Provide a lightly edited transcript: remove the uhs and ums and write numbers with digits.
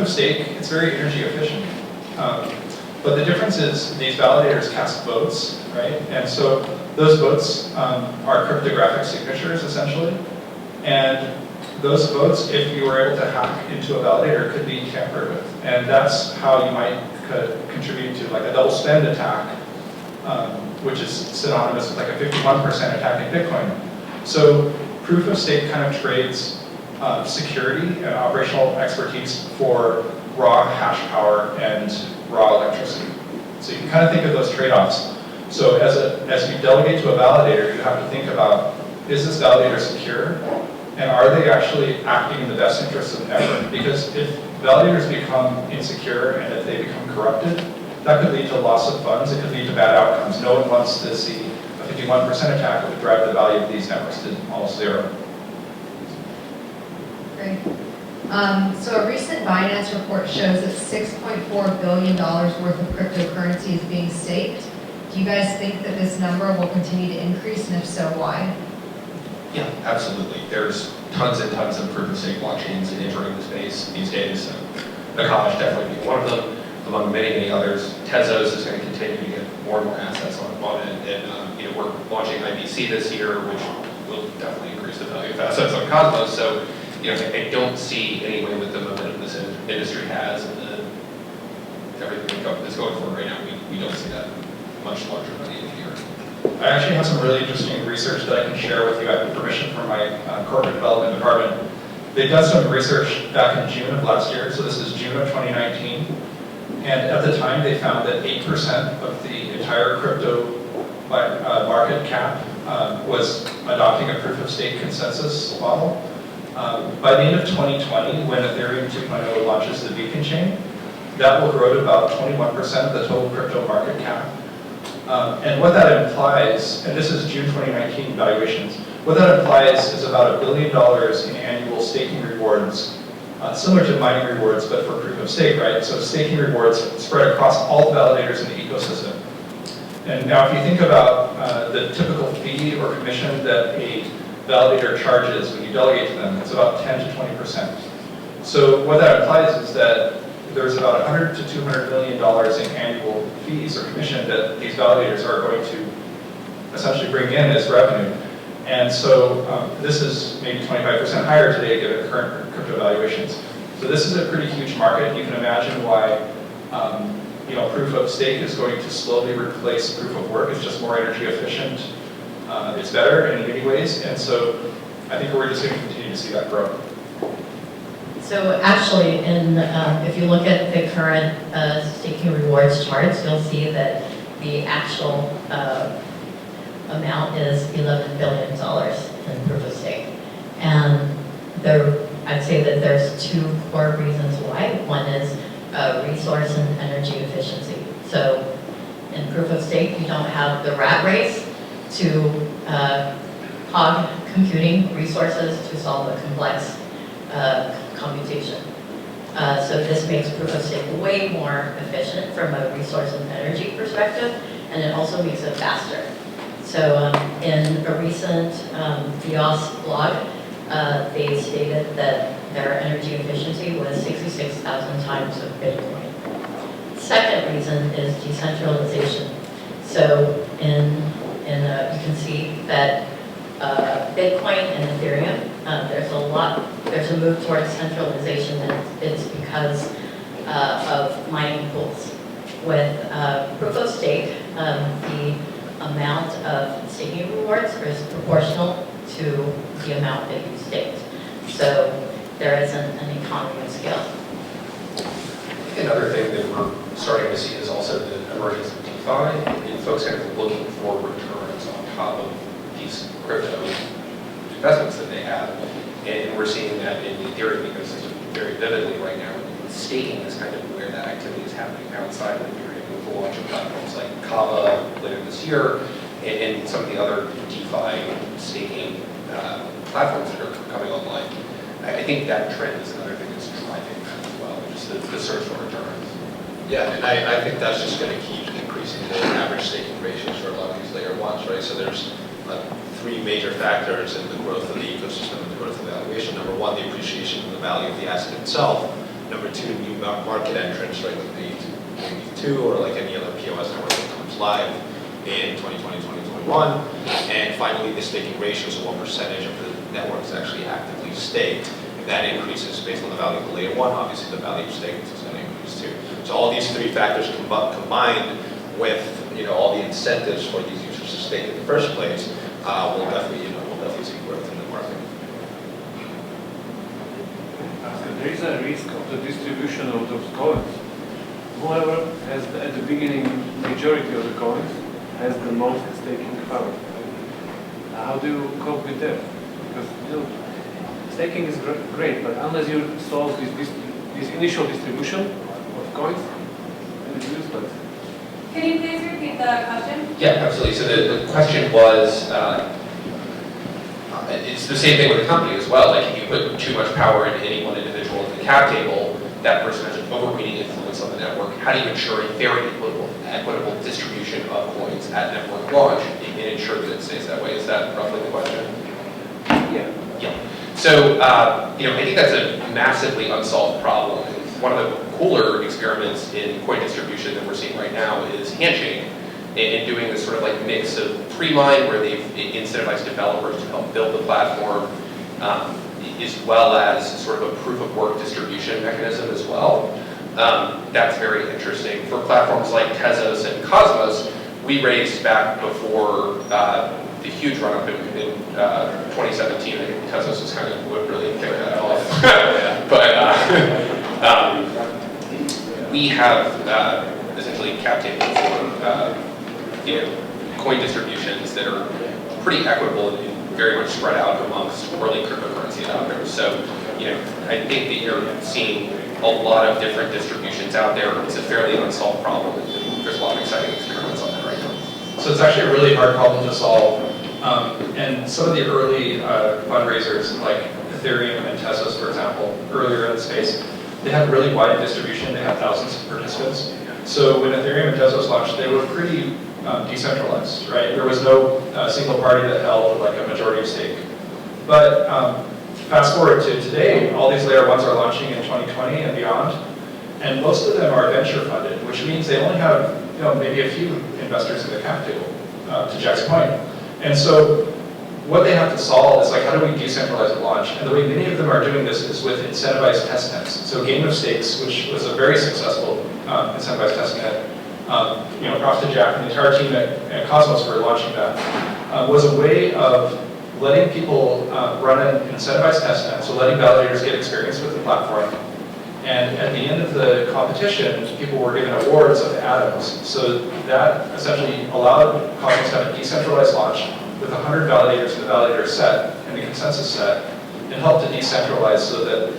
of stake, it's very energy efficient. But the difference is these validators cast votes, right? And so those votes are cryptographic signatures, essentially. And those votes, if you were able to hack into a validator, could be tampered with. And that's how you might contribute to like a double spend attack, which is synonymous with like a 51% attack in Bitcoin. So proof of stake kind of trades security and operational expertise for raw hash power and raw electricity. So you can kind of think of those trade-offs. So as you delegate to a validator, you have to think about, is this validator secure? And are they actually acting in the best interests of the network? Because if validators become insecure and if they become corrupted, that could lead to loss of funds, it could lead to bad outcomes. No one wants to see a 51% attack that would drive the value of these networks to almost zero. Great. So a recent Binance report shows that $6.4 billion worth of cryptocurrency is being staked. Do you guys think that this number will continue to increase, and if so, why? Yeah, absolutely. There's tons and tons of proof-of-stake blockchains entering the space these days. AKASH definitely being one of them, among many, many others. TEZOS is going to continue to get more and more assets on it. And you know, we're launching IBC this year, which will definitely increase the value of assets on Cosmos. So, you know, I don't see any way with the momentum this industry has and everything that's going for right now, we don't see that much larger by the end of the year. I actually have some really interesting research that I can share with you. I have permission from my corporate development department. They've done some research back in June of last year, so this is June of 2019. And at the time, they found that 8% of the entire crypto market cap was adopting a proof-of-stake consensus model. By the end of 2020, when Ethereum 2.0 launches the Beacon chain, that will grow to about 21% of the total crypto market cap. And what that implies, and this is June 2019 valuations, what that implies is about $1 billion in annual staking rewards, similar to mining rewards, but for proof of stake, right? So staking rewards spread across all validators in the ecosystem. And now if you think about the typical fee or commission that a validator charges when you delegate to them, it's about 10 to 20%. So what that implies is that there's about $100 to $200 million in annual fees or commission that these validators are going to essentially bring in as revenue. And so this is maybe 25% higher today given current crypto valuations. So this is a pretty huge market. You can imagine why you know, proof of stake is going to slowly replace proof of work. It's just more energy efficient. It's better in many ways. And so I think we're just going to continue to see that grow. So actually, if you look at the current staking rewards charts, you'll see that the actual amount is $11 billion in proof of stake. And I'd say that there's two core reasons why. One is resource and energy efficiency. So in proof of stake, you don't have the rat race to hog computing resources to solve a complex computation. So this makes proof of stake way more efficient from a resource and energy perspective, and it also makes it faster. So in a recent TEZOS blog, they stated that their energy efficiency was 66,000 times of Bitcoin. Second reason is decentralization. So you can see that Bitcoin and Ethereum, there's a move towards centralization, and it's because of mining pools. With proof of stake, the amount of staking rewards is proportional to the amount that you staked. So there isn't an economy of scale. I think another thing that we're starting to see is also the emergence of DeFi, and folks kind of looking for returns on top of these crypto investments that they have. And we're seeing that in the Ethereum ecosystem very vividly right now. Staking is kind of where that activity is happening outside of Ethereum, with the launch of platforms like Kava later this year, and some of the other DeFi staking platforms that are coming online. I think that trend is another thing that's driving that as well, just the search for returns. Yeah, and I think that's just going to keep increasing the average staking ratios for a lot of these layer ones, right? So there's three major factors in the growth of the ecosystem and the growth of valuation. Number one, the appreciation of the value of the asset itself. Number two, new market entrants, right, like the 2 or like any other POS network that comes live in 2020, 2021. And finally, the staking ratio, so what percentage of the network is actually actively staked. If that increases based on the value of the layer 1, obviously the value of staked is going to increase too. So all these 3 factors combined with all the incentives for these users to stake in the first place, we'll definitely see growth in the market. There is a risk of the distribution of those coins. Whoever has at the beginning majority of the coins has the most staking power. How do you cope with that? Because staking is great, but unless you solve this initial distribution of coins, it's useless. Can you please repeat the question? Yeah, absolutely. So the question was, it's the same thing with a company as well. Like if you put too much power into any one individual at the cap table, that person has an overweening influence on the network. How do you ensure a very equitable distribution of coins at network launch and ensure that it stays that way? Is that roughly the question? Yeah. Yeah. So, I think that's a massively unsolved problem. One of the cooler experiments in coin distribution that we're seeing right now is Handshake, and doing this sort of like mix of pre-mine where they've incentivized developers to help build the platform, as well as sort of a proof of work distribution mechanism as well. That's very interesting. For platforms like TEZOS and Cosmos, we raised back before the huge run-up in 2017. I think Tezos was kind of what really kicked that off. But we have essentially cap tables for coin distributions that are pretty equitable and very much spread out amongst early cryptocurrency adopters. So, I think that you're seeing a lot of different distributions out there. It's a fairly unsolved problem, and there's a lot of exciting experiments on that right now. So it's actually a really hard problem to solve. And some of the early fundraisers, like Ethereum and Tezos, for example, earlier in the space, they had really wide distribution. They had thousands of participants. So when Ethereum and Tezos launched, they were pretty decentralized, right? There was no single party that held like a majority of stake. But fast forward to today, all these layer 1s are launching in 2020 and beyond. And most of them are venture funded, which means they only have maybe a few investors in the cap table, to Jack's point. And so what they have to solve is like, how do we decentralize at launch? And the way many of them are doing this is with incentivized testnets. So Game of Stakes, which was a very successful incentivized testnet, props to Jack and the entire team at Cosmos for launching that, was a way of letting people run an incentivized testnet, so letting validators get experience with the platform. And at the end of the competition, people were given awards of atoms. So that essentially allowed Cosmos to have a decentralized launch with 100 validators in the validator set and the consensus set, and helped to decentralize so that